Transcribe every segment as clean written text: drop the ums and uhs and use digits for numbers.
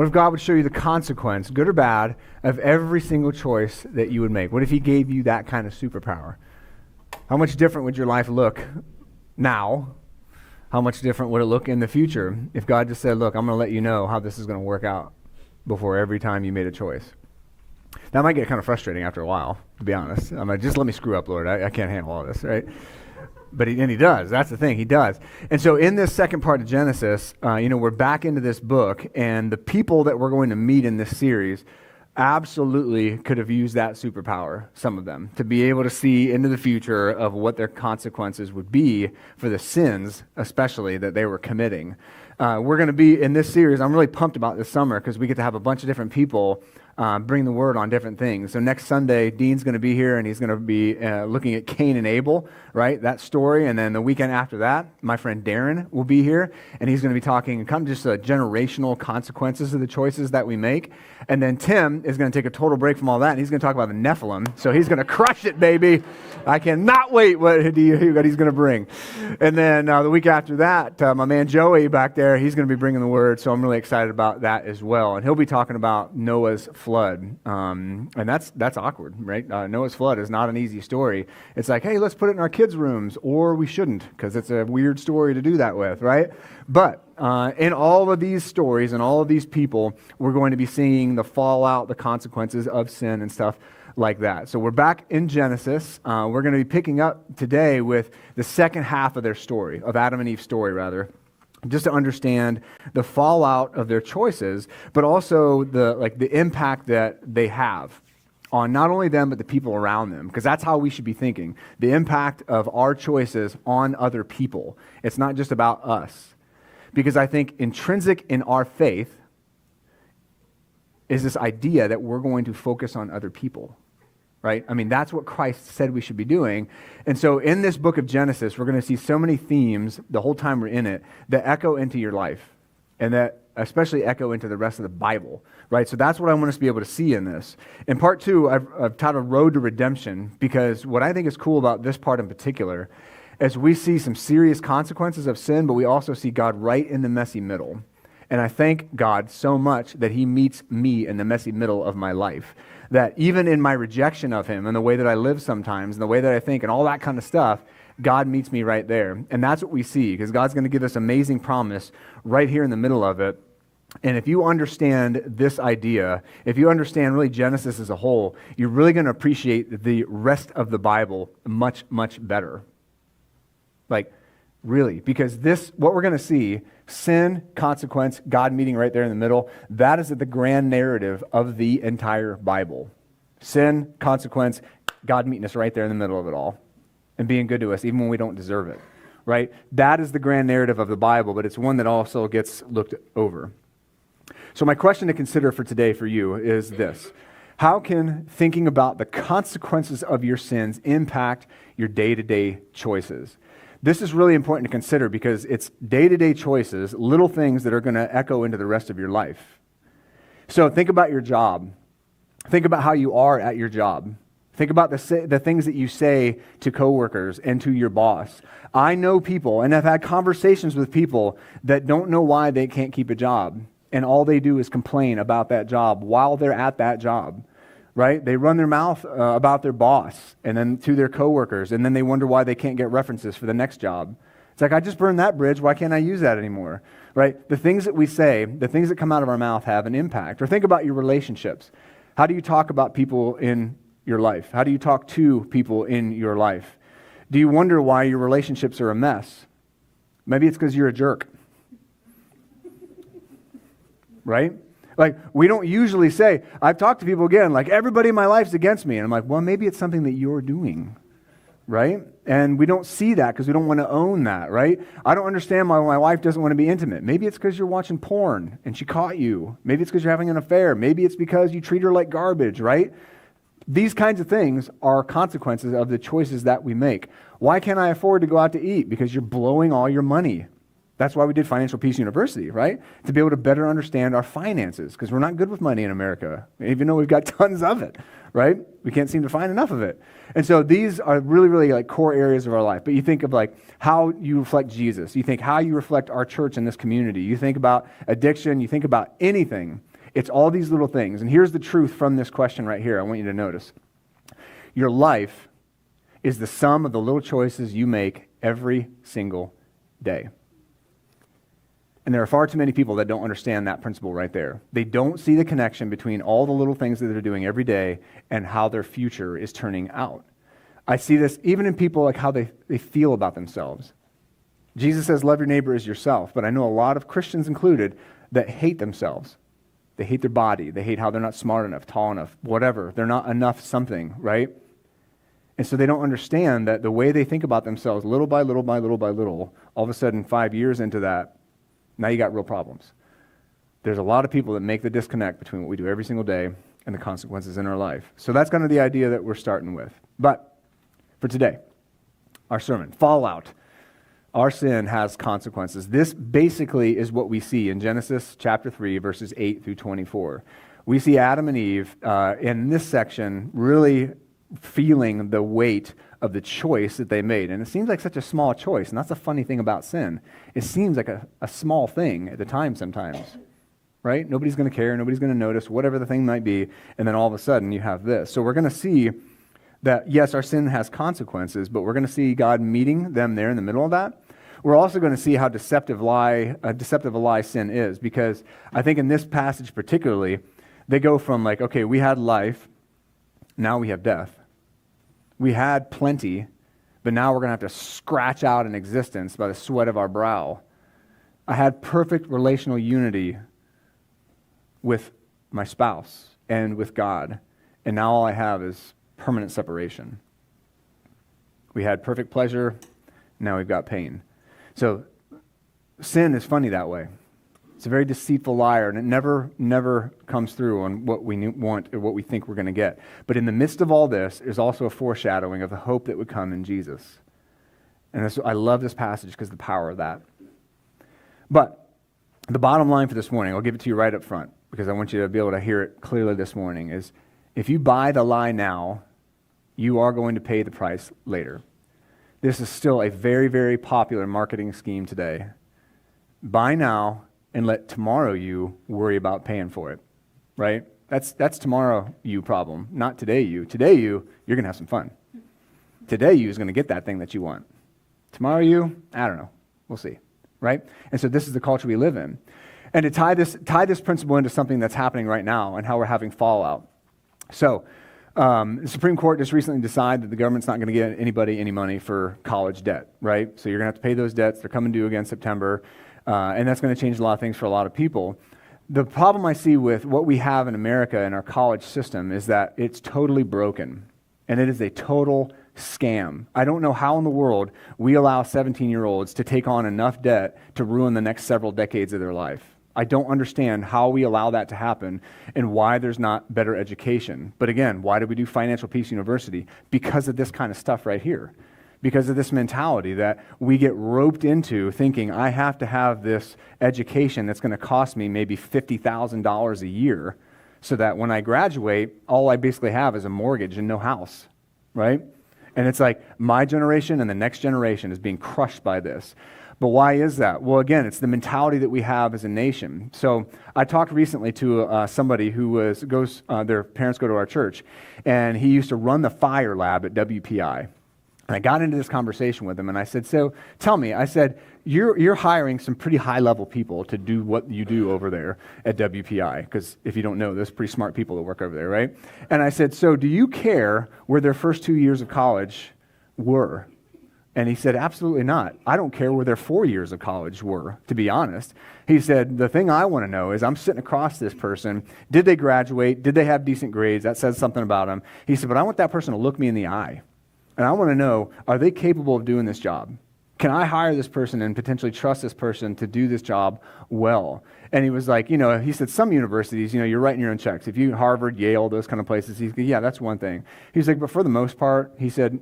What if God would show you the consequence, good or bad, of every single choice that you would make? What if he gave you that kind of superpower? How much different would your life look now? How much different would it look in the future if God just said, look, I'm going to let you know how this is going to work out before every time you made a choice? That might get kind of frustrating after a while, to be honest. I'm like, just let me screw up, Lord. I can't handle all this, right? But he does. That's the thing. He does. And so in this second part of Genesis, we're back into this book, and the people that we're going to meet in this series absolutely could have used that superpower, some of them, to be able to see into the future of what their consequences would be for the sins, especially, that they were committing. We're going to be in this series. I'm really pumped about this summer because we get to have a bunch of different people bring the word on different things. So next Sunday, Dean's going to be here, and he's going to be looking at Cain and Abel, right? That story. And then the weekend after that, my friend Darren will be here, and he's going to be talking kind of just generational consequences of the choices that we make. And then Tim is going to take a total break from all that, and he's going to talk about the Nephilim. So he's going to crush it, baby. I cannot wait what he's going to bring. And then the week after that, my man Joey back there, he's going to be bringing the word. So I'm really excited about that as well. And he'll be talking about Noah's flood. And that's awkward, right? Noah's flood is not an easy story. It's like, hey, let's put it in our kids' rooms, or we shouldn't, because it's a weird story to do that with, right? But in all of these stories and all of these people, we're going to be seeing the fallout, the consequences of sin and stuff like that. So we're back in Genesis. We're going to be picking up today with the second half of their story, of Adam and Eve's story, rather, just to understand the fallout of their choices, but also the impact that they have on not only them, but the people around them, because that's how we should be thinking. The impact of our choices on other people. It's not just about us. Because I think intrinsic in our faith is this idea that we're going to focus on other people, right? I mean, that's what Christ said we should be doing. And so in this book of Genesis, we're going to see so many themes the whole time we're in it that echo into your life, and that especially echo into the rest of the Bible, right? So that's what I want us to be able to see in this. In part 2, I've titled Road to Redemption, because what I think is cool about this part in particular is we see some serious consequences of sin, but we also see God right in the messy middle. And I thank God so much that he meets me in the messy middle of my life. That even in my rejection of him and the way that I live sometimes and the way that I think and all that kind of stuff, God meets me right there. And that's what we see, because God's going to give us amazing promise right here in the middle of it. And if you understand this idea, if you understand really Genesis as a whole, you're really going to appreciate the rest of the Bible much, much better. Like, really, because what we're going to see, sin, consequence, God meeting right there in the middle, that is the grand narrative of the entire Bible. Sin, consequence, God meeting us right there in the middle of it all and being good to us even when we don't deserve it, right? That is the grand narrative of the Bible, but it's one that also gets looked over. So my question to consider for today for you is this. How can thinking about the consequences of your sins impact your day-to-day choices? This is really important to consider because it's day-to-day choices, little things that are going to echo into the rest of your life. So think about your job. Think about how you are at your job. Think about the things that you say to coworkers and to your boss. I know people, and I've had conversations with people that don't know why they can't keep a job, and all they do is complain about that job while they're at that job. Right? They run their mouth about their boss and then to their coworkers, and then they wonder why they can't get references for the next job. It's like, I just burned that bridge. Why can't I use that anymore? Right? The things that we say, the things that come out of our mouth have an impact. Or think about your relationships. How do you talk about people in your life? How do you talk to people in your life? Do you wonder why your relationships are a mess? Maybe it's because you're a jerk. Right? Like, we don't usually say, I've talked to people again, like, everybody in my life's against me. And I'm like, well, maybe it's something that you're doing, right? And we don't see that because we don't want to own that, right? I don't understand why my wife doesn't want to be intimate. Maybe it's because you're watching porn and she caught you. Maybe it's because you're having an affair. Maybe it's because you treat her like garbage, right? These kinds of things are consequences of the choices that we make. Why can't I afford to go out to eat? Because you're blowing all your money. That's why we did Financial Peace University, right? To be able to better understand our finances, because we're not good with money in America, even though we've got tons of it, right? We can't seem to find enough of it. And so these are really, really like core areas of our life. But you think of like how you reflect Jesus. You think how you reflect our church in this community. You think about addiction. You think about anything. It's all these little things. And here's the truth from this question right here. I want you to notice. Your life is the sum of the little choices you make every single day. And there are far too many people that don't understand that principle right there. They don't see the connection between all the little things that they're doing every day and how their future is turning out. I see this even in people, like how they feel about themselves. Jesus says, love your neighbor as yourself. But I know a lot of Christians included that hate themselves. They hate their body. They hate how they're not smart enough, tall enough, whatever. They're not enough something, right? And so they don't understand that the way they think about themselves, little by little by little by little, all of a sudden 5 years into that, now you got real problems. There's a lot of people that make the disconnect between what we do every single day and the consequences in our life. So that's kind of the idea that we're starting with. But for today, our sermon, fallout. Our sin has consequences. This basically is what we see in Genesis chapter 3, verses 8 through 24. We see Adam and Eve in this section really feeling the weight of the choice that they made. And it seems like such a small choice. And that's the funny thing about sin. It seems like a small thing at the time sometimes, right? Nobody's going to care. Nobody's going to notice, whatever the thing might be. And then all of a sudden you have this. So we're going to see that, yes, our sin has consequences, but we're going to see God meeting them there in the middle of that. We're also going to see how deceptive a lie sin is, because I think in this passage particularly, they go from like, okay, we had life, now we have death. We had plenty, but now we're going to have to scratch out an existence by the sweat of our brow. I had perfect relational unity with my spouse and with God, and now all I have is permanent separation. We had perfect pleasure, now we've got pain. So sin is funny that way. It's a very deceitful liar, and it never comes through on what we want or what we think we're going to get. But in the midst of all this is also a foreshadowing of the hope that would come in Jesus. And I love this passage because of the power of that. But the bottom line for this morning, I'll give it to you right up front because I want you to be able to hear it clearly this morning, is if you buy the lie now, you are going to pay the price later. This is still a very, very popular marketing scheme today. Buy now and let tomorrow you worry about paying for it, right? That's tomorrow you problem, not today you. Today you're going to have some fun. Today you is going to get that thing that you want. Tomorrow you, I don't know. We'll see, right? And so this is the culture we live in. And to tie this principle into something that's happening right now and how we're having fallout. So the Supreme Court just recently decided that the government's not going to get anybody any money for college debt, right? So you're going to have to pay those debts. They're coming due again September. And that's going to change a lot of things for a lot of people. The problem I see with what we have in America in our college system is that it's totally broken. And it is a total scam. I don't know how in the world we allow 17-year-olds to take on enough debt to ruin the next several decades of their life. I don't understand how we allow that to happen and why there's not better education. But again, why do we do Financial Peace University? Because of this kind of stuff right here. Because of this mentality that we get roped into thinking I have to have this education that's going to cost me maybe $50,000 a year so that when I graduate, all I basically have is a mortgage and no house, right? And it's like my generation and the next generation is being crushed by this. But why is that? Well, again, it's the mentality that we have as a nation. So I talked recently to somebody who their parents go to our church, and he used to run the fire lab at WPI. And I got into this conversation with him, and I said, so tell me, I said, you're hiring some pretty high-level people to do what you do over there at WPI, because if you don't know, there's pretty smart people that work over there, right? And I said, so do you care where their first 2 years of college were? And he said, absolutely not. I don't care where their 4 years of college were, to be honest. He said, the thing I want to know is I'm sitting across this person. Did they graduate? Did they have decent grades? That says something about them. He said, but I want that person to look me in the eye. And I want to know, are they capable of doing this job? Can I hire this person and potentially trust this person to do this job well? And he was like, he said, some universities, you're writing your own checks. If you Harvard, Yale, those kind of places, yeah, that's one thing. He's like, but for the most part, he said,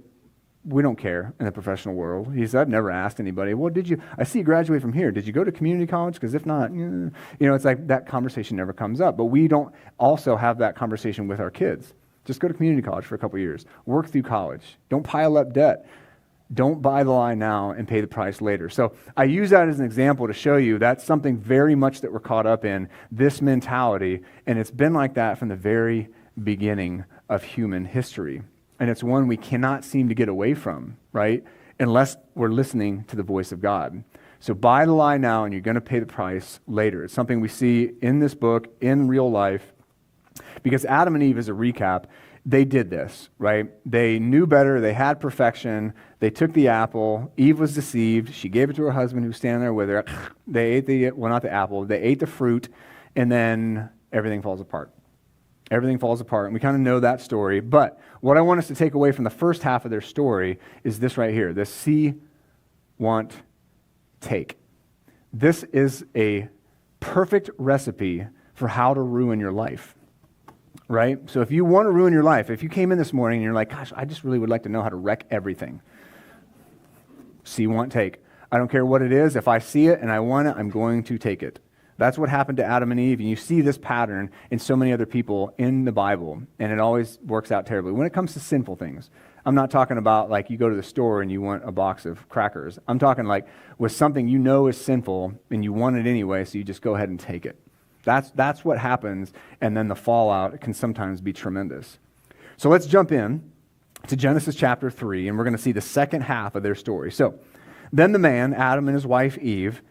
we don't care in the professional world. He said, I've never asked anybody, well, I see you graduate from here. Did you go to community college? Because if not, it's like that conversation never comes up. But we don't also have that conversation with our kids. Just go to community college for a couple years. Work through college. Don't pile up debt. Don't buy the lie now and pay the price later. So I use that as an example to show you that's something very much that we're caught up in, this mentality, and it's been like that from the very beginning of human history. And it's one we cannot seem to get away from, right? Unless we're listening to the voice of God. So buy the lie now and you're going to pay the price later. It's something we see in this book, in real life, because Adam and Eve, as a recap, they did this, right? They knew better. They had perfection. They took the apple. Eve was deceived. She gave it to her husband who was standing there with her. They ate not the apple. They ate the fruit, and then everything falls apart. Everything falls apart, and we kind of know that story. But what I want us to take away from the first half of their story is this right here, this see, want, take. This is a perfect recipe for how to ruin your life. Right? So if you want to ruin your life, if you came in this morning and you're like, gosh, I just really would like to know how to wreck everything. See, want, take. I don't care what it is. If I see it and I want it, I'm going to take it. That's what happened to Adam and Eve. And you see this pattern in so many other people in the Bible. And it always works out terribly. When it comes to sinful things, I'm not talking about like you go to the store and you want a box of crackers. I'm talking like with something you know is sinful and you want it anyway, so you just go ahead and take it. That's what happens, and then the fallout can sometimes be tremendous. So let's jump in to Genesis chapter 3, and we're going to see the second half of their story. So then the man, Adam, and his wife Eve,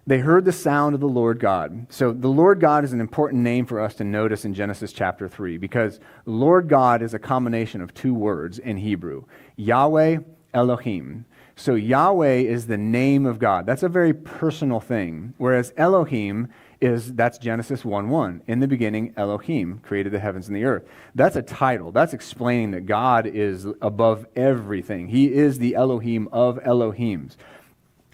they heard the sound of the Lord God. So the Lord God is an important name for us to notice in Genesis chapter 3, because Lord God is a combination of two words in Hebrew, Yahweh, Elohim. So Yahweh is the name of God. That's a very personal thing, whereas Elohim that's Genesis 1:1. In the beginning, Elohim created the heavens and the earth. That's a title. That's explaining that God is above everything. He is the Elohim of Elohims.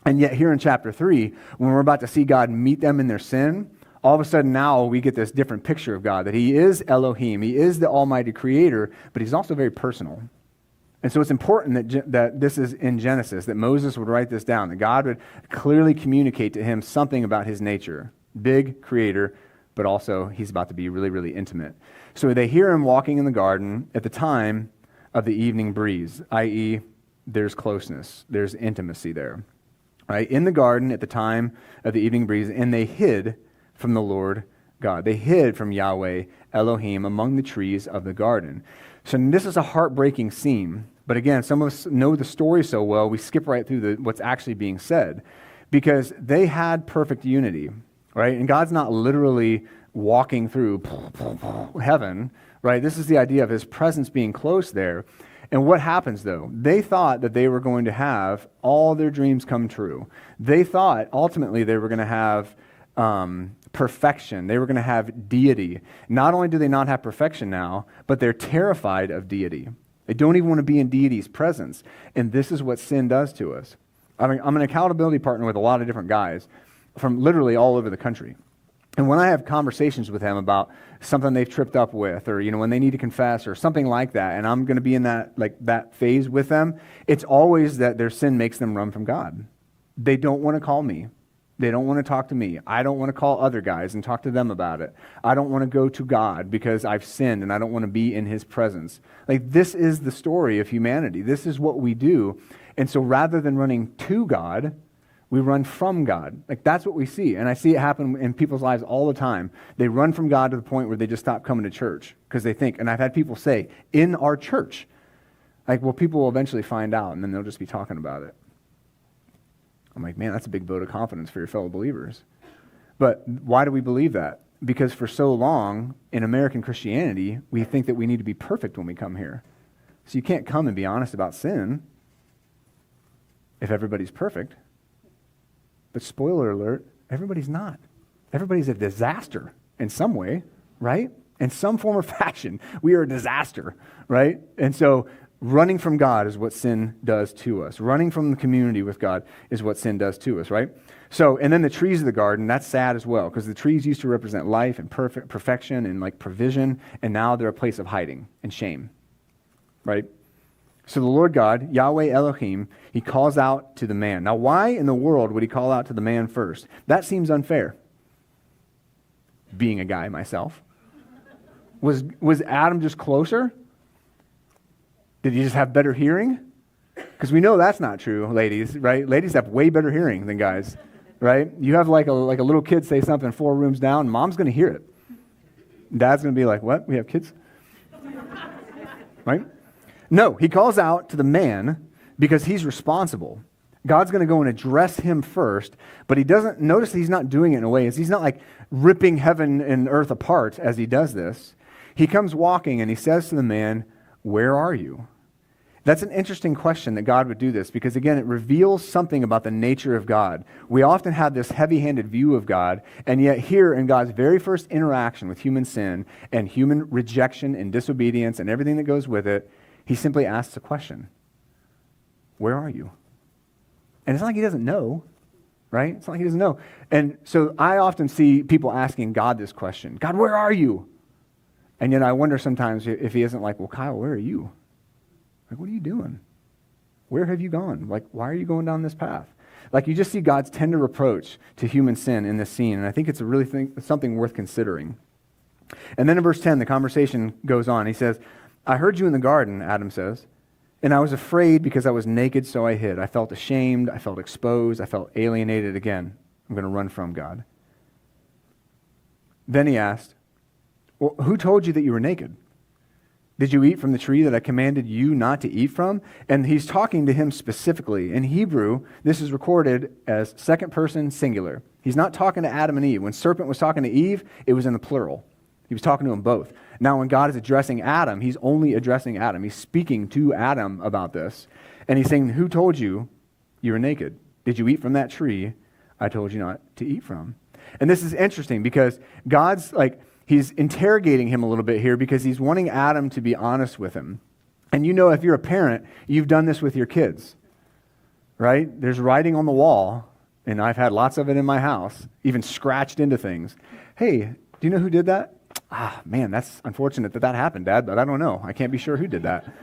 And yet here in chapter 3, when we're about to see God meet them in their sin, all of a sudden now we get this different picture of God, that he is Elohim. He is the almighty creator, but he's also very personal. And so it's important that this is in Genesis, that Moses would write this down, that God would clearly communicate to him something about his nature. Big creator, but also he's about to be really, really intimate. So they hear him walking in the garden at the time of the evening breeze, i.e., there's closeness, there's intimacy there. Right? In the garden at the time of the evening breeze, and they hid from the Lord God. They hid from Yahweh Elohim among the trees of the garden. So this is a heartbreaking scene. But again, some of us know the story so well, we skip right through what's actually being said, because they had perfect unity. Right? And God's not literally walking through heaven, right? This is the idea of his presence being close there. And what happens though? They thought that they were going to have all their dreams come true. They thought ultimately they were going to have perfection. They were going to have deity. Not only do they not have perfection now, but they're terrified of deity. They don't even want to be in deity's presence. And this is what sin does to us. I mean, I'm an accountability partner with a lot of different guys from literally all over the country. And when I have conversations with them about something they've tripped up with, or when they need to confess or something like that, and I'm going to be in that phase with them, it's always that their sin makes them run from God. They don't want to call me. They don't want to talk to me. I don't want to call other guys and talk to them about it. I don't want to go to God because I've sinned and I don't want to be in his presence. This is the story of humanity. This is what we do. And so rather than running to God, we run from God. That's what we see. And I see it happen in people's lives all the time. They run from God to the point where they just stop coming to church because they think, and I've had people say, in our church, well, people will eventually find out and then they'll just be talking about it. I'm like, man, that's a big vote of confidence for your fellow believers. But why do we believe that? Because for so long in American Christianity, we think that we need to be perfect when we come here. So you can't come and be honest about sin if everybody's perfect. But spoiler alert, everybody's not. Everybody's a disaster in some way, right? In some form or fashion, we are a disaster, right? And so running from God is what sin does to us. Running from the community with God is what sin does to us, right? So, and then the trees of the garden, that's sad as well, because the trees used to represent life and perfection and provision, and now they're a place of hiding and shame, right? So the Lord God, Yahweh Elohim, he calls out to the man. Now, why in the world would he call out to the man first? That seems unfair. Being a guy myself. Was Adam just closer? Did he just have better hearing? Because we know that's not true, ladies, right? Ladies have way better hearing than guys, right? You have like a little kid say something 4 rooms down, mom's going to hear it. Dad's going to be like, what? We have kids? Right? No, he calls out to the man because he's responsible. God's going to go and address him first, but he doesn't notice that he's not doing it in a way. He's not like ripping heaven and earth apart as he does this. He comes walking and he says to the man, where are you? That's an interesting question that God would do this because, again, it reveals something about the nature of God. We often have this heavy-handed view of God, and yet here in God's very first interaction with human sin and human rejection and disobedience and everything that goes with it, he simply asks a question. Where are you? And it's not like he doesn't know, right? It's not like he doesn't know. And so I often see people asking God this question, God, where are you? And yet I wonder sometimes if he isn't like, well, Kyle, where are you? Like, what are you doing? Where have you gone? Like, why are you going down this path? Like, you just see God's tender reproach to human sin in this scene, and I think it's something worth considering. And then in verse 10, the conversation goes on. He says, I heard you in the garden, Adam says, and I was afraid because I was naked, so I hid. I felt ashamed. I felt exposed. I felt alienated again. I'm going to run from God. Then he asked, well, who told you that you were naked? Did you eat from the tree that I commanded you not to eat from? And he's talking to him specifically. In Hebrew, this is recorded as second person singular. He's not talking to Adam and Eve. When serpent was talking to Eve, it was in the plural. He was talking to them both. Now, when God is addressing Adam, he's only addressing Adam. He's speaking to Adam about this. And he's saying, who told you you were naked? Did you eat from that tree I told you not to eat from? And this is interesting because God's he's interrogating him a little bit here because he's wanting Adam to be honest with him. And you know, if you're a parent, you've done this with your kids, right? There's writing on the wall, and I've had lots of it in my house, even scratched into things. Hey, do you know who did that? Ah, man, that's unfortunate that happened, Dad, but I don't know. I can't be sure who did that.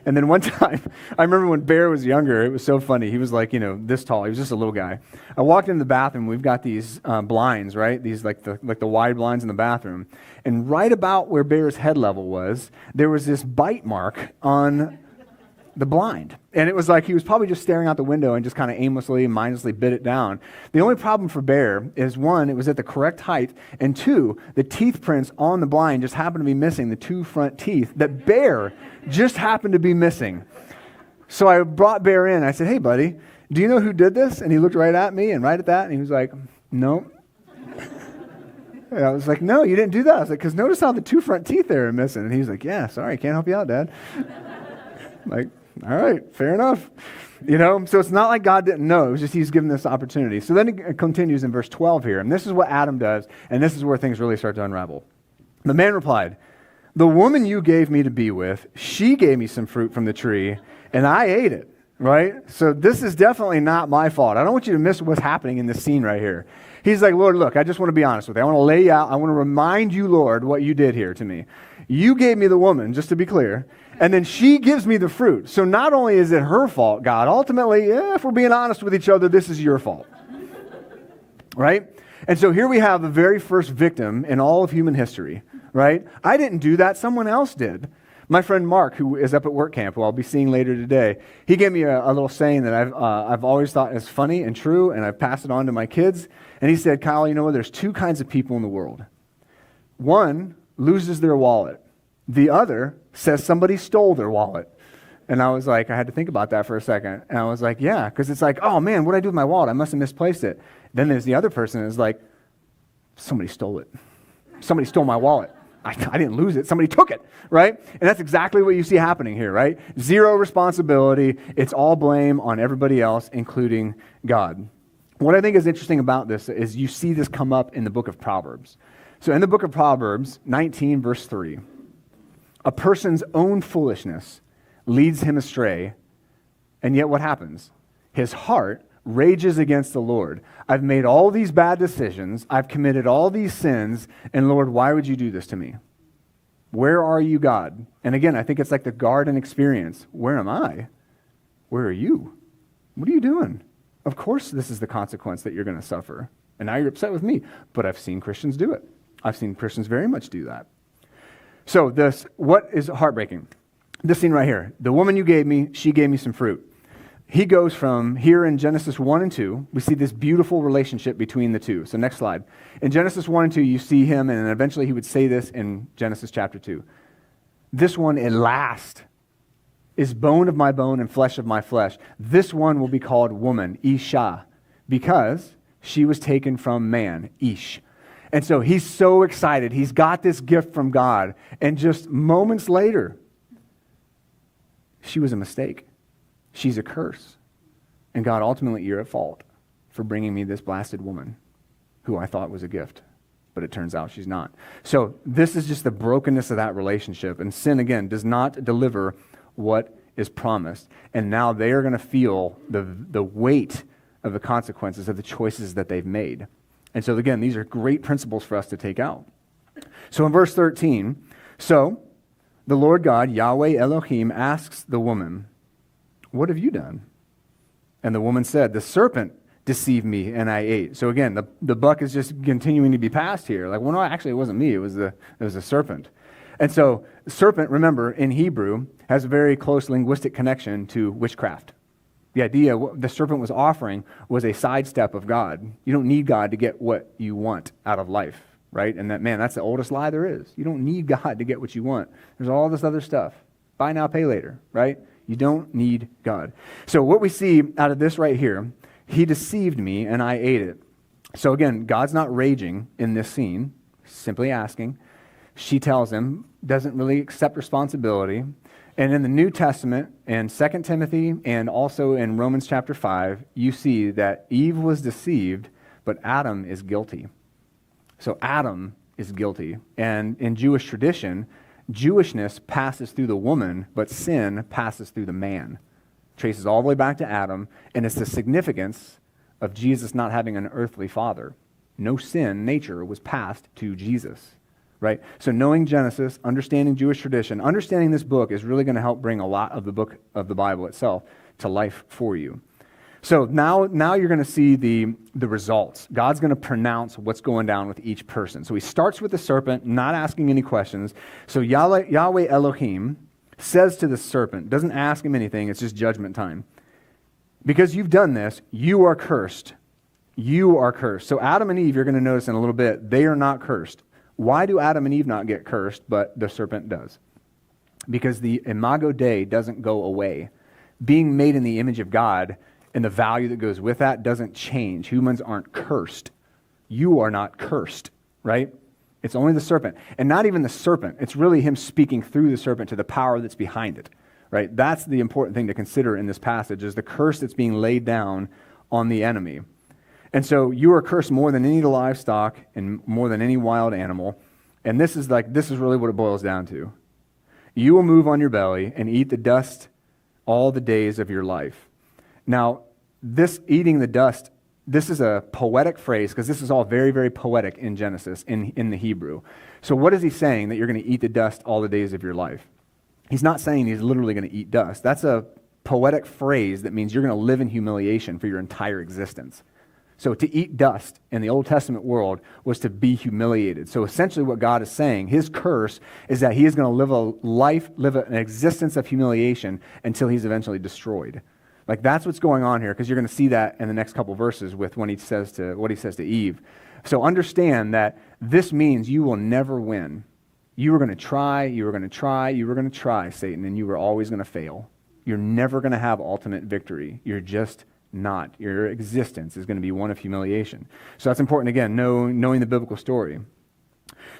And then one time, I remember when Bear was younger, it was so funny. He was like, this tall. He was just a little guy. I walked into the bathroom. We've got these blinds, right? These like the wide blinds in the bathroom. And right about where Bear's head level was, there was this bite mark on the blind. And it was like he was probably just staring out the window and just kind of aimlessly, mindlessly bit it down. The only problem for Bear is, one, it was at the correct height, and two, the teeth prints on the blind just happened to be missing the 2 front teeth that Bear just happened to be missing. So I brought Bear in. I said, hey, buddy, do you know who did this? And he looked right at me and right at that, and he was like, no. And I was like, no, you didn't do that. I was like, because notice how the 2 front teeth there are missing. And he was like, yeah, sorry, can't help you out, Dad. Like, all right, fair enough. So it's not like God didn't know. It was just he's given this opportunity. So then it continues in verse 12 here. And this is what Adam does. And this is where things really start to unravel. The man replied, the woman you gave me to be with, she gave me some fruit from the tree, and I ate it, right? So this is definitely not my fault. I don't want you to miss what's happening in this scene right here. He's like, Lord, look, I just want to be honest with you. I want to lay you out. I want to remind you, Lord, what you did here to me. You gave me the woman, just to be clear, and then she gives me the fruit. So not only is it her fault, God, ultimately, if we're being honest with each other, this is your fault. Right? And so here we have the very first victim in all of human history, right? I didn't do that. Someone else did. My friend Mark, who is up at work camp, who I'll be seeing later today, he gave me a little saying that I've always thought is funny and true, and I've passed it on to my kids. And he said, Kyle, there's 2 kinds of people in the world. One loses their wallet. The other says somebody stole their wallet. And I was like, I had to think about that for a second. And I was like, yeah, because it's like, oh man, what did I do with my wallet? I must have misplaced it. Then there's the other person who's like, somebody stole it. Somebody stole my wallet. I didn't lose it. Somebody took it, right? And that's exactly what you see happening here, right? 0 responsibility. It's all blame on everybody else, including God. What I think is interesting about this is you see this come up in the book of Proverbs. So in the book of Proverbs, 19, verse 3, a person's own foolishness leads him astray, and yet what happens? His heart rages against the Lord. I've made all these bad decisions. I've committed all these sins, and Lord, why would you do this to me? Where are you, God? And again, I think it's like the garden experience. Where am I? Where are you? What are you doing? Of course this is the consequence that you're going to suffer. And now you're upset with me. But I've seen Christians do it. I've seen Christians very much do that. So what is heartbreaking? This scene right here. The woman you gave me, she gave me some fruit. he goes from here in Genesis 1 and 2, we see this beautiful relationship between the two. So next slide. In Genesis 1 and 2, you see him, and eventually he would say this in Genesis chapter 2. This one at last is bone of my bone and flesh of my flesh. This one will be called woman, Isha, because she was taken from man, Ish. And so he's so excited. He's got this gift from God. And just moments later, she was a mistake. She's a curse. And God, ultimately, you're at fault for bringing me this blasted woman who I thought was a gift. But it turns out she's not. So this is just the brokenness of that relationship. And sin, again, does not deliver what is promised. And now they are going to feel the weight of the consequences of the choices that they've made. And so again, these are great principles for us to take out. So in verse 13, so the Lord God, Yahweh Elohim, asks the woman, what have you done? And the woman said, the serpent deceived me and I ate. So again, the buck is just continuing to be passed here. Like, well, no, actually it wasn't me, it was a serpent. And so serpent, remember, in Hebrew, has a very close linguistic connection to witchcraft. The idea the serpent was offering was a sidestep of God. You don't need God to get what you want out of life, right? And that's the oldest lie there is. You don't need God to get what you want. There's all this other stuff. Buy now, pay later, right? You don't need God. So what we see out of this right here, he deceived me and I ate it. So again, God's not raging in this scene, simply asking. She tells him, doesn't really accept responsibility. And in the New Testament, in 2 Timothy and also in Romans chapter 5, you see that Eve was deceived, but Adam is guilty. So Adam is guilty. And in Jewish tradition, Jewishness passes through the woman, but sin passes through the man. Traces all the way back to Adam, and it's the significance of Jesus not having an earthly father. No sin nature was passed to Jesus. Right? So knowing Genesis, understanding Jewish tradition, understanding this book is really going to help bring a lot of the book of the Bible itself to life for you. So now you're going to see the results. God's going to pronounce what's going down with each person. So he starts with the serpent, not asking any questions. So Yahweh Elohim says to the serpent, doesn't ask him anything, it's just judgment time. Because you've done this, you are cursed. You are cursed. So Adam and Eve, you're going to notice in a little bit, they are not cursed. Why do Adam and Eve not get cursed, but the serpent does? Because the imago Dei doesn't go away. Being made in the image of God and the value that goes with that doesn't change. Humans aren't cursed. You are not cursed, right? It's only the serpent. And not even the serpent. It's really him speaking through the serpent to the power that's behind it, right? That's the important thing to consider in this passage, is the curse that's being laid down on the enemy. And so you are cursed more than any livestock and more than any wild animal. And this is really what it boils down to. You will move on your belly and eat the dust all the days of your life. Now, this eating the dust, this is a poetic phrase, because this is all very, very poetic in Genesis, in the Hebrew. So what is he saying that you're going to eat the dust all the days of your life? He's not saying he's literally going to eat dust. That's a poetic phrase that means you're going to live in humiliation for your entire existence. So to eat dust in the Old Testament world was to be humiliated. So essentially what God is saying, his curse is that he is going to live an existence of humiliation until he's eventually destroyed. Like, that's what's going on here, because you're going to see that in the next couple verses with what he says to Eve. So understand that this means you will never win. You were going to try, Satan, and you were always going to fail. You're never going to have ultimate victory. You're just not. Your existence is going to be one of humiliation. So that's important, again, knowing the biblical story.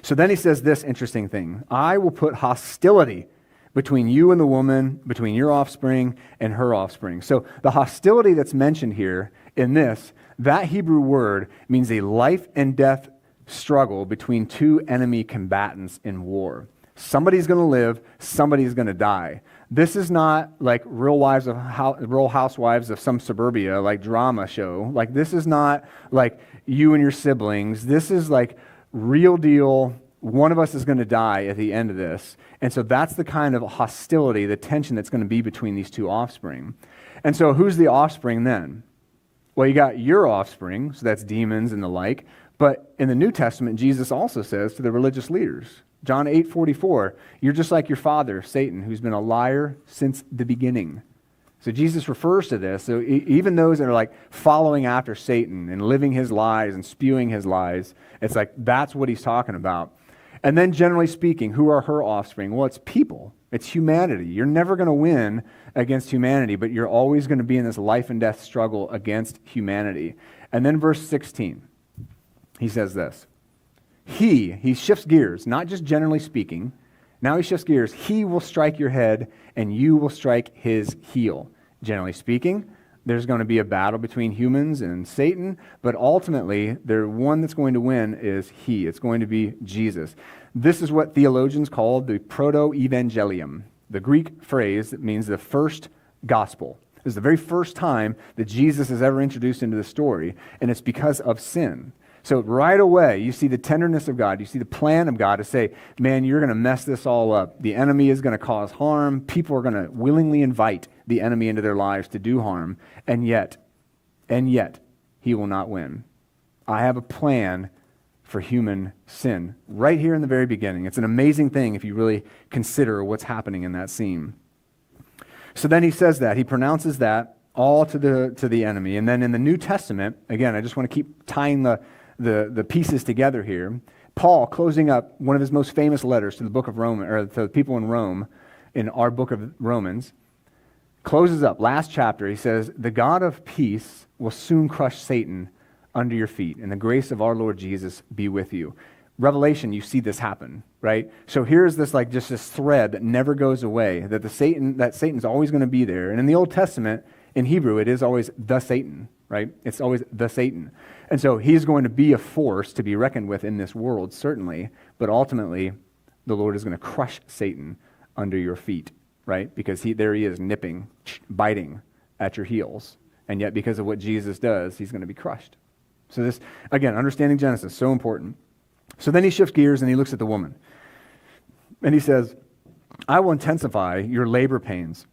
So then he says this interesting thing. I will put hostility between you and the woman, between your offspring and her offspring. So the hostility that's mentioned here in this, that Hebrew word means a life and death struggle between two enemy combatants in war. Somebody's going to live, somebody's going to die. This is not like Real Housewives of some suburbia, like drama show. Like, this is not like you and your siblings. This is like real deal. One of us is going to die at the end of this. And so that's the kind of hostility, the tension that's going to be between these two offspring. And so who's the offspring then? Well, you got your offspring, so that's demons and the like. But in the New Testament, Jesus also says to the religious leaders, John 8:44, you're just like your father, Satan, who's been a liar since the beginning. So Jesus refers to this. So even those that are like following after Satan and living his lies and spewing his lies, it's like that's what he's talking about. And then generally speaking, who are her offspring? Well, it's people. It's humanity. You're never going to win against humanity, but you're always going to be in this life and death struggle against humanity. And then verse 16, he says this. He shifts gears, not just generally speaking. Now he shifts gears. He will strike your head and you will strike his heel. Generally speaking, there's going to be a battle between humans and Satan, but ultimately, the one that's going to win is he. It's going to be Jesus. This is what theologians call the proto-evangelium, the Greek phrase that means the first gospel. This is the very first time that Jesus is ever introduced into the story, and it's because of sin. So right away, you see the tenderness of God. You see the plan of God to say, man, you're going to mess this all up. The enemy is going to cause harm. People are going to willingly invite the enemy into their lives to do harm. And yet, he will not win. I have a plan for human sin right here in the very beginning. It's an amazing thing if you really consider what's happening in that scene. So then he says that. He pronounces that all to the enemy. And then in the New Testament, again, I just want to keep tying the pieces together here. Paul, closing up one of his most famous letters to the book of Rome, or to the people in Rome, in our book of Romans, closes up, last chapter, he says, the God of peace will soon crush Satan under your feet, and the grace of our Lord Jesus be with you. Revelation, you see this happen, right? So here's this like just this thread that never goes away, that Satan's always going to be there. And in the Old Testament, in Hebrew, it is always the Satan, right? It's always the Satan. And so he's going to be a force to be reckoned with in this world, certainly, but ultimately, the Lord is going to crush Satan under your feet, right? Because there he is nipping, biting at your heels. And yet, because of what Jesus does, he's going to be crushed. So this, again, understanding Genesis, so important. So then he shifts gears and he looks at the woman. And he says, I will intensify your labor pains.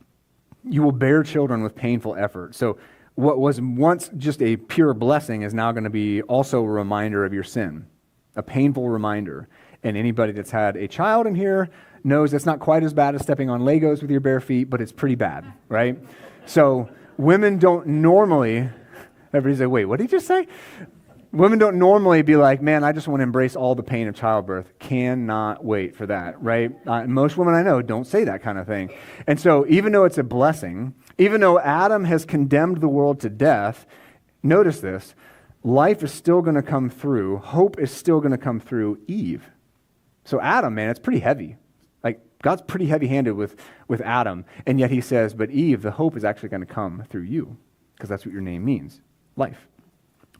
You will bear children with painful effort. So what was once just a pure blessing is now going to be also a reminder of your sin, a painful reminder. And anybody that's had a child in here knows it's not quite as bad as stepping on Legos with your bare feet, but it's pretty bad, right? So women don't normally, everybody's like, wait, what did he just say? Women don't normally be like, man, I just want to embrace all the pain of childbirth. Cannot wait for that, right? Most women I know don't say that kind of thing. And so even though it's a blessing, even though Adam has condemned the world to death, notice this, life is still going to come through. Hope is still going to come through Eve. So Adam, man, it's pretty heavy. Like God's pretty heavy-handed with Adam. And yet he says, but Eve, the hope is actually going to come through you, because that's what your name means, life.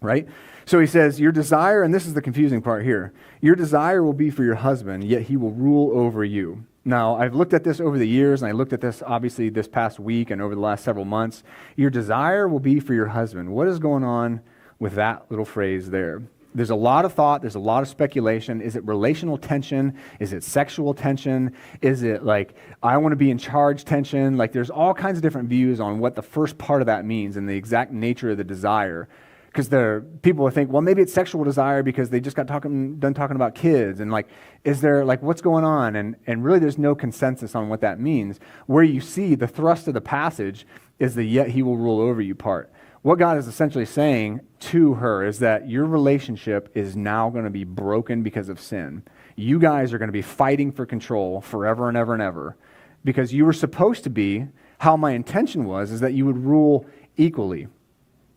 Right? So he says, your desire, and this is the confusing part here, your desire will be for your husband, yet he will rule over you. Now, I've looked at this over the years, and I looked at this obviously this past week and over the last several months. Your desire will be for your husband. What is going on with that little phrase there? There's a lot of thought, there's a lot of speculation. Is it relational tension? Is it sexual tension? Is it like, I want to be in charge tension? Like there's all kinds of different views on what the first part of that means and the exact nature of the desire. Because people will think, well, maybe it's sexual desire because they just got done talking about kids. And like, is there like, what's going on? And really there's no consensus on what that means. Where you see the thrust of the passage is the yet he will rule over you part. What God is essentially saying to her is that your relationship is now going to be broken because of sin. You guys are going to be fighting for control forever and ever and ever. Because you were supposed to be, how my intention was, is that you would rule equally.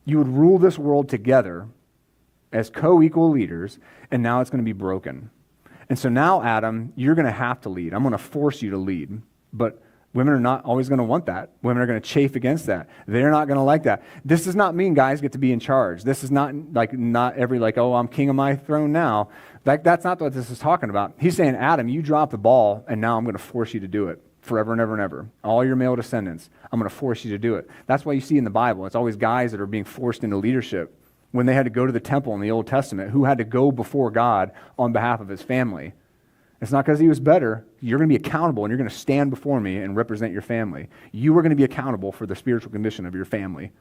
You would rule this world together as co-equal leaders, and now it's going to be broken. And so now, Adam, you're going to have to lead. I'm going to force you to lead. But women are not always going to want that. Women are going to chafe against that. They're not going to like that. This does not mean guys get to be in charge. This is not every oh, I'm king of my throne now. That's not what this is talking about. He's saying, Adam, you drop the ball, and now I'm going to force you to do it. Forever and ever and ever. All your male descendants, I'm going to force you to do it. That's why you see in the Bible, it's always guys that are being forced into leadership. When they had to go to the temple in the Old Testament, who had to go before God on behalf of his family? It's not because he was better. You're going to be accountable, and you're going to stand before me and represent your family. You are going to be accountable for the spiritual condition of your family,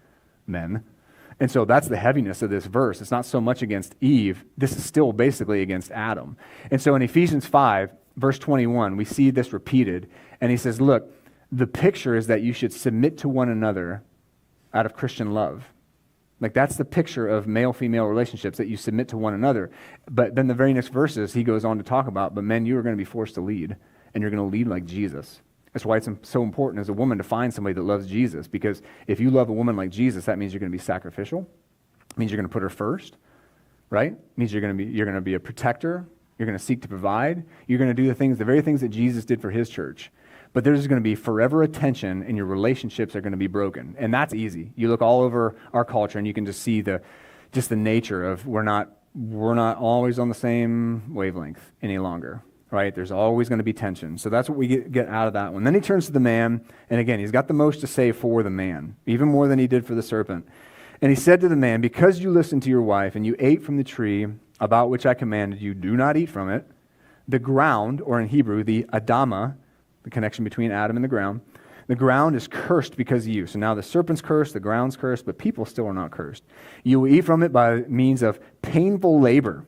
men. And so that's the heaviness of this verse. It's not so much against Eve. This is still basically against Adam. And so in Ephesians 5, verse 21, we see this repeated. And he says, look, the picture is that you should submit to one another out of Christian love. Like that's the picture of male-female relationships, that you submit to one another. But then the very next verses, he goes on to talk about, but men, you are going to be forced to lead, and you're going to lead like Jesus. That's why it's so important as a woman to find somebody that loves Jesus, because if you love a woman like Jesus, that means you're going to be sacrificial. It means you're going to put her first, right? It means you're going to be a protector. You're going to seek to provide. You're going to do the very things that Jesus did for his church. But there's going to be forever attention, and your relationships are going to be broken. And that's easy. You look all over our culture, and you can just see the nature of we're not always on the same wavelength any longer, right? There's always going to be tension. So that's what we get out of that one. Then he turns to the man, and again, he's got the most to say for the man, even more than he did for the serpent. And he said to the man, because you listened to your wife, and you ate from the tree about which I commanded you, do not eat from it. The ground, or in Hebrew, the Adama, the connection between Adam and the ground is cursed because of you. So now the serpent's cursed, the ground's cursed, but people still are not cursed. You will eat from it by means of painful labor.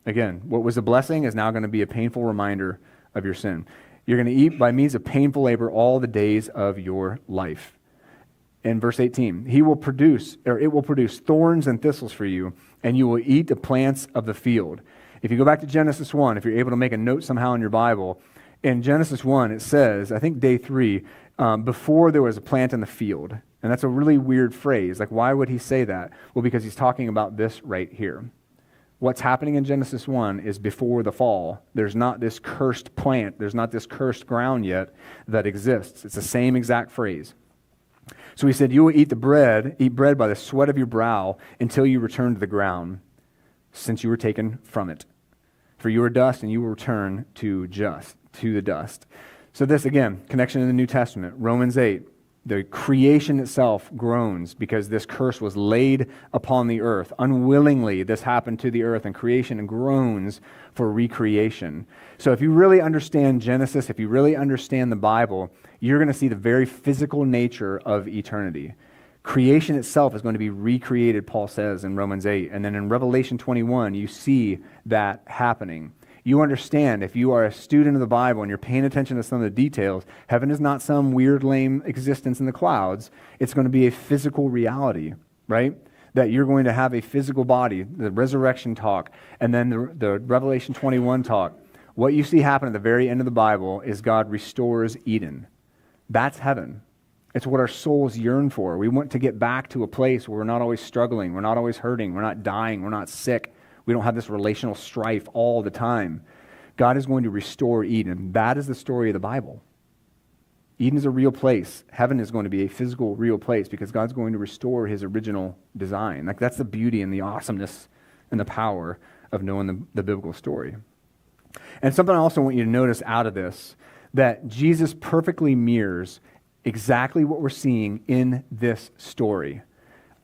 Again, what was a blessing is now going to be a painful reminder of your sin. You're going to eat by means of painful labor all the days of your life. In verse 18, it will produce thorns and thistles for you, and you will eat the plants of the field. If you go back to Genesis 1, if you're able to make a note somehow in your Bible, in Genesis 1, it says, I think day 3, before there was a plant in the field. And that's a really weird phrase. Like, why would he say that? Well, because he's talking about this right here. What's happening in Genesis 1 is before the fall. There's not this cursed plant. There's not this cursed ground yet that exists. It's the same exact phrase. So he said, you will eat bread by the sweat of your brow until you return to the ground, since you were taken from it. For you are dust, and you will return to the dust. So this, again, connection in the New Testament. Romans 8, the creation itself groans because this curse was laid upon the earth. Unwillingly, this happened to the earth, and creation groans for recreation. So if you really understand Genesis, if you really understand the Bible, you're going to see the very physical nature of eternity. Creation itself is going to be recreated, Paul says in Romans 8. And then in Revelation 21, you see that happening. You understand, if you are a student of the Bible and you're paying attention to some of the details, heaven is not some weird, lame existence in the clouds. It's going to be a physical reality, right? That you're going to have a physical body, the resurrection talk, and then the Revelation 21 talk. What you see happen at the very end of the Bible is God restores Eden. That's heaven. It's what our souls yearn for. We want to get back to a place where we're not always struggling, we're not always hurting, we're not dying, we're not sick. We don't have this relational strife all the time. God is going to restore Eden. That is the story of the Bible. Eden is a real place. Heaven is going to be a physical, real place because God's going to restore his original design. Like, that's the beauty and the awesomeness and the power of knowing the biblical story. And something I also want you to notice out of this, that Jesus perfectly mirrors exactly what we're seeing in this story.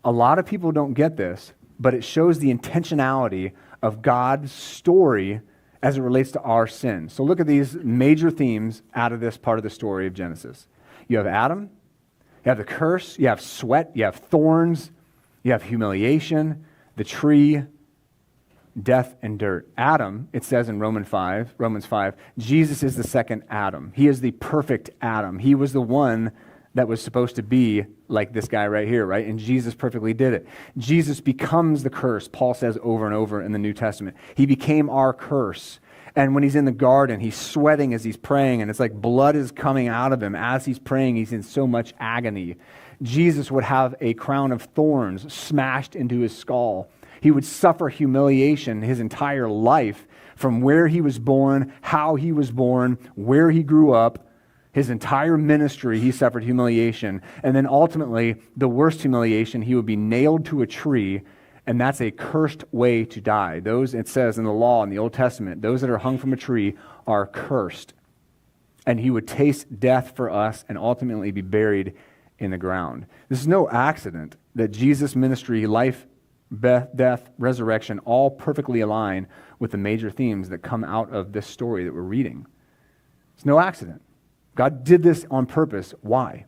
A lot of people don't get this, but it shows the intentionality of God's story as it relates to our sin. So look at these major themes out of this part of the story of Genesis. You have Adam, you have the curse, you have sweat, you have thorns, you have humiliation, the tree, death, and dirt. Adam, it says in Romans 5, Jesus is the second Adam. He is the perfect Adam. He was the one that was supposed to be like this guy right here, right? And Jesus perfectly did it. Jesus becomes the curse, Paul says over and over in the New Testament. He became our curse. And when he's in the garden, he's sweating as he's praying, and it's like blood is coming out of him. As he's praying, he's in so much agony. Jesus would have a crown of thorns smashed into his skull. He would suffer humiliation his entire life from where he was born, how he was born, where he grew up. His entire ministry, he suffered humiliation. And then ultimately, the worst humiliation, he would be nailed to a tree, and that's a cursed way to die. Those, it says in the law in the Old Testament, those that are hung from a tree are cursed. And he would taste death for us and ultimately be buried in the ground. This is no accident that Jesus' ministry, life, death, resurrection, all perfectly align with the major themes that come out of this story that we're reading. It's no accident. God did this on purpose. Why?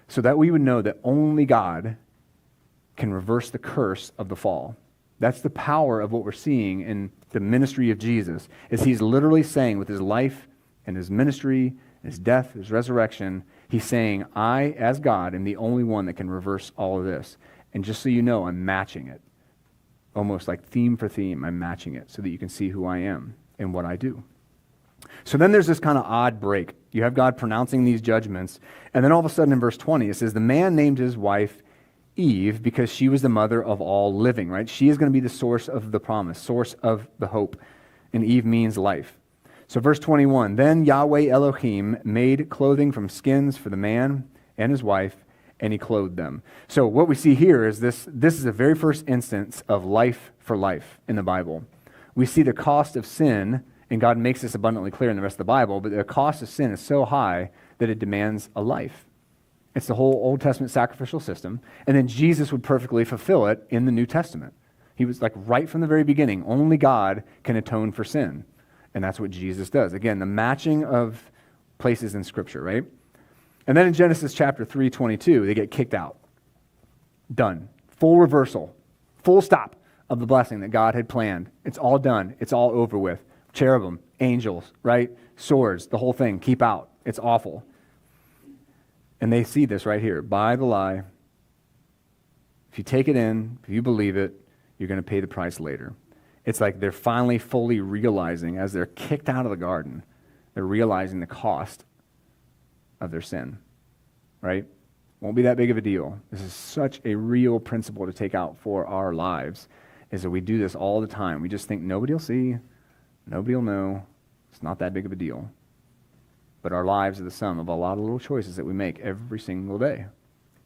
So that we would know that only God can reverse the curse of the fall. That's the power of what we're seeing in the ministry of Jesus, is he's literally saying with his life and his ministry his death, his resurrection. He's saying, I, as God, am the only one that can reverse all of this. And just so you know, I'm matching it. Almost like theme for theme, I'm matching it so that you can see who I am and what I do. So then there's this kind of odd break. You have God pronouncing these judgments, and then all of a sudden in verse 20, it says, the man named his wife Eve because she was the mother of all living, right? She is going to be the source of the promise, source of the hope. And Eve means life. So verse 21, then Yahweh Elohim made clothing from skins for the man and his wife, and he clothed them. So what we see here is this is the very first instance of life for life in the Bible. We see the cost of sin, and God makes this abundantly clear in the rest of the Bible, but the cost of sin is so high that it demands a life. It's the whole Old Testament sacrificial system, and then Jesus would perfectly fulfill it in the New Testament. He was like right from the very beginning, only God can atone for sin, and that's what Jesus does. Again, the matching of places in Scripture, right? And then in Genesis chapter 3:22, they get kicked out. Done. Full reversal. Full stop of the blessing that God had planned. It's all done. It's all over with. Cherubim, angels, right? Swords, the whole thing. Keep out. It's awful. And they see this right here. Buy the lie. If you take it in, if you believe it, you're going to pay the price later. It's like they're finally fully realizing, as they're kicked out of the garden, they're realizing the cost of their sin, right? Won't be that big of a deal. This is such a real principle to take out for our lives, is that we do this all the time. We just think nobody will see, nobody will know. It's not that big of a deal. But our lives are the sum of a lot of little choices that we make every single day,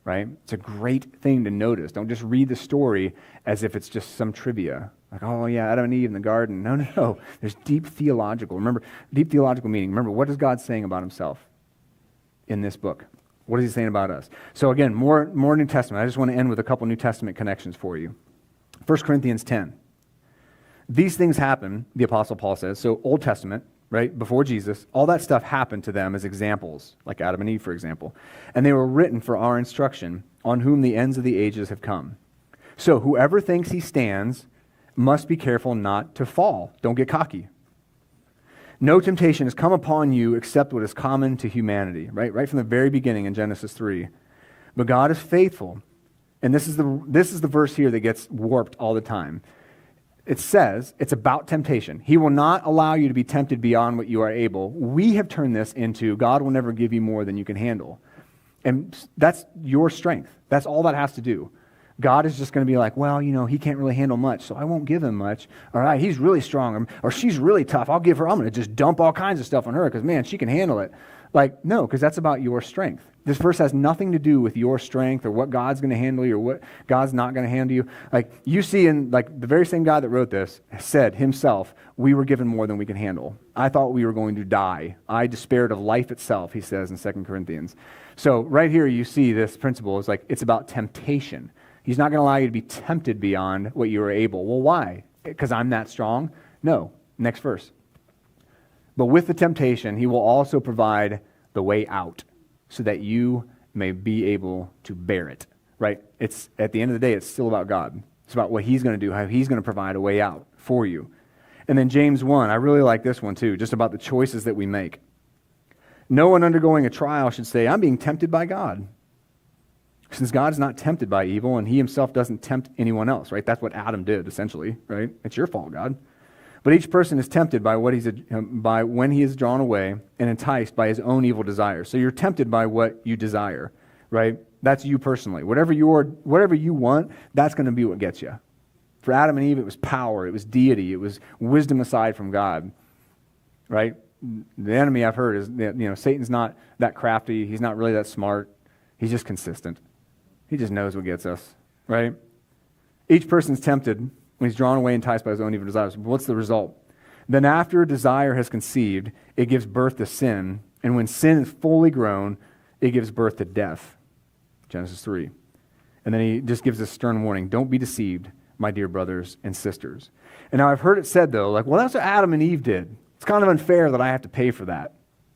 right? It's a great thing to notice. Don't just read the story as if it's just some trivia. Like, oh yeah, Adam and Eve in the garden. No. There's deep theological meaning. Remember, what is God saying about himself in this book? What is he saying about us? So again, more New Testament. I just want to end with a couple New Testament connections for you. 1 Corinthians 10. These things happen, the Apostle Paul says. So Old Testament, right, before Jesus, all that stuff happened to them as examples, like Adam and Eve, for example. And they were written for our instruction, on whom the ends of the ages have come. So whoever thinks he stands must be careful not to fall. Don't get cocky. No temptation has come upon you except what is common to humanity, right? Right from the very beginning in Genesis 3. But God is faithful. And this is the verse here that gets warped all the time. It says it's about temptation. He will not allow you to be tempted beyond what you are able. We have turned this into God will never give you more than you can handle. And that's your strength. That's all that has to do. God is just going to be like, well, he can't really handle much, so I won't give him much. All right, he's really strong, or she's really tough. I'm going to just dump all kinds of stuff on her because, man, she can handle it. Like, no, because that's about your strength. This verse has nothing to do with your strength or what God's going to handle you or what God's not going to handle you. Like, you see in, the very same guy that wrote this said himself, we were given more than we can handle. I thought we were going to die. I despaired of life itself, he says in 2 Corinthians. So right here you see this principle is it's about temptation. He's not going to allow you to be tempted beyond what you are able. Well, why? Because I'm that strong? No. Next verse. But with the temptation, he will also provide the way out so that you may be able to bear it, right? It's at the end of the day, it's still about God. It's about what he's going to do, how he's going to provide a way out for you. And then James 1, I really like this one too, just about the choices that we make. No one undergoing a trial should say, I'm being tempted by God. Since God is not tempted by evil, and he himself doesn't tempt anyone else, right? That's what Adam did, essentially, right? It's your fault, God. But each person is tempted by by when he is drawn away and enticed by his own evil desires. So you're tempted by what you desire, right? That's you personally. Whatever you want, that's going to be what gets you. For Adam and Eve, it was power, it was deity, it was wisdom aside from God, right? The enemy, I've heard, is Satan's not that crafty. He's not really that smart. He's just consistent. He just knows what gets us, right? Each person's tempted when he's drawn away and enticed by his own evil desires. What's the result? Then after desire has conceived, it gives birth to sin. And when sin is fully grown, it gives birth to death. Genesis 3. And then he just gives this stern warning. Don't be deceived, my dear brothers and sisters. And now I've heard it said, though, well, that's what Adam and Eve did. It's kind of unfair that I have to pay for that.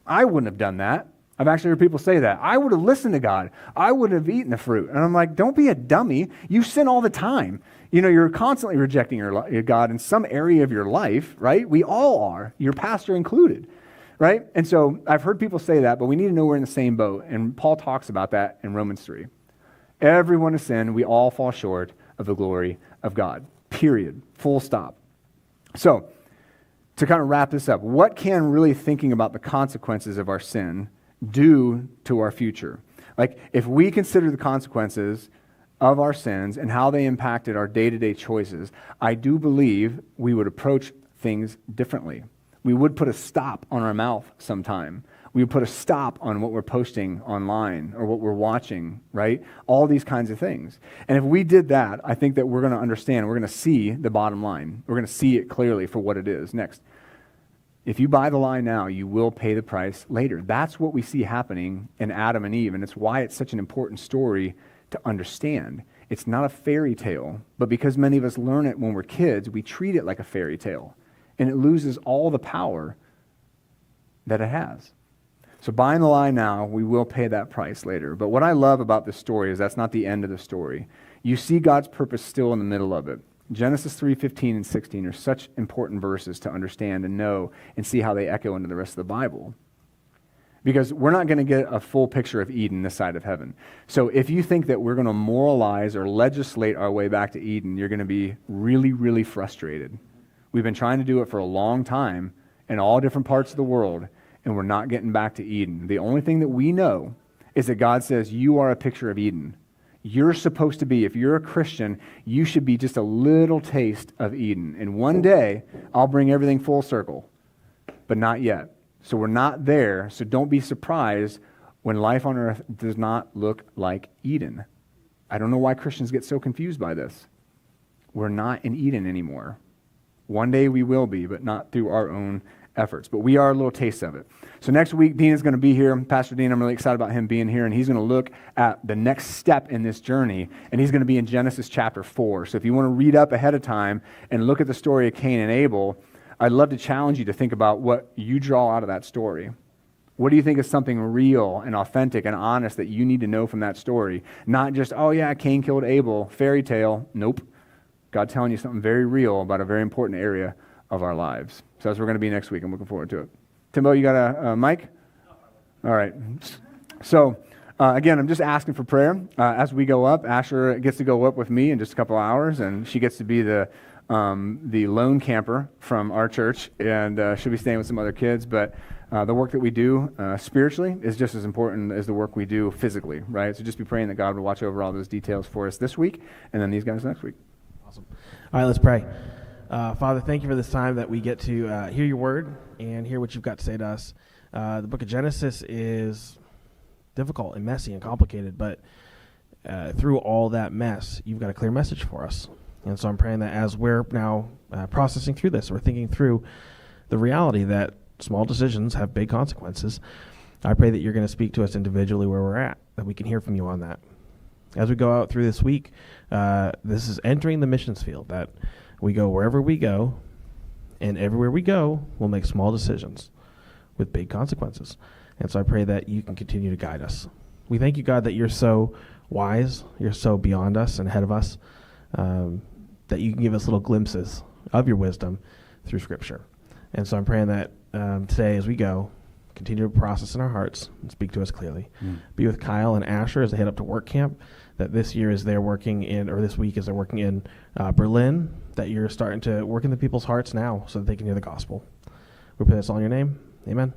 I wouldn't have done that. I've actually heard people say that. I would have listened to God. I wouldn't have eaten the fruit. And I'm like, don't be a dummy. You sin all the time. You're constantly rejecting your God in some area of your life, right? We all are, your pastor included. right? And so I've heard people say that, but we need to know we're in the same boat. And Paul talks about that in Romans 3. Everyone has sinned. We all fall short of the glory of God. Period. Full stop. So to kind of wrap this up, what can really thinking about the consequences of our sin do to our future? Like, if we consider the consequences of our sins and how they impacted our day-to-day choices, I do believe we would approach things differently. We would put a stop on our mouth sometime. We would put a stop on what we're posting online or what we're watching, right? All these kinds of things. And if we did that, I think that we're going to understand, we're going to see the bottom line. We're going to see it clearly for what it is. Next, if you buy the lie now, you will pay the price later. That's what we see happening in Adam and Eve, and it's why it's such an important story to understand. It's not a fairy tale, but because many of us learn it when we're kids, we treat it like a fairy tale, and it loses all the power that it has. So buying the lie now, we will pay that price later. But what I love about this story is that's not the end of the story. You see God's purpose still in the middle of it. Genesis 3:15 and 16 are such important verses to understand and know and see how they echo into the rest of the Bible. Because we're not going to get a full picture of Eden this side of heaven. So if you think that we're going to moralize or legislate our way back to Eden, you're going to be really, really frustrated. We've been trying to do it for a long time in all different parts of the world, and we're not getting back to Eden. The only thing that we know is that God says, you are a picture of Eden. You're supposed to be, if you're a Christian, you should be just a little taste of Eden. And one day, I'll bring everything full circle, but not yet. So we're not there, so don't be surprised when life on earth does not look like Eden. I don't know why Christians get so confused by this. We're not in Eden anymore. One day we will be, but not through our own efforts. But we are a little taste of it. So next week, Dean is going to be here. Pastor Dean, I'm really excited about him being here, and he's going to look at the next step in this journey, and he's going to be in Genesis chapter 4. So if you want to read up ahead of time and look at the story of Cain and Abel, I'd love to challenge you to think about what you draw out of that story. What do you think is something real and authentic and honest that you need to know from that story? Not just, oh yeah, Cain killed Abel, fairy tale. Nope. God telling you something very real about a very important area of our lives. So that's where we're going to be next week. I'm looking forward to it. Timbo, you got a mic? All right. So again, I'm just asking for prayer. As we go up, Asher gets to go up with me in just a couple hours, and she gets to be the lone camper from our church, and she'll be staying with some other kids. But the work that we do spiritually is just as important as the work we do physically, right? So just be praying that God would watch over all those details for us this week, and then these guys next week. Awesome. All right, let's pray. Father, thank you for this time that we get to hear your word and hear what you've got to say to us. The book of Genesis is difficult and messy and complicated, but through all that mess, you've got a clear message for us. And so I'm praying that as we're now processing through this, we're thinking through the reality that small decisions have big consequences. I pray that you're going to speak to us individually where we're at, that we can hear from you on that. As we go out through this week, this is entering the missions field, that we go wherever we go, and everywhere we go, we'll make small decisions with big consequences. And so I pray that you can continue to guide us. We thank you, God, that you're so wise, you're so beyond us and ahead of us, that you can give us little glimpses of your wisdom through Scripture. And so I'm praying that today as we go, continue to process in our hearts and speak to us clearly. Be with Kyle and Asher as they head up to work camp, that this year as they're working in, or this week as they're working in Berlin, that you're starting to work in the people's hearts now so that they can hear the gospel. We pray this all in your name. Amen.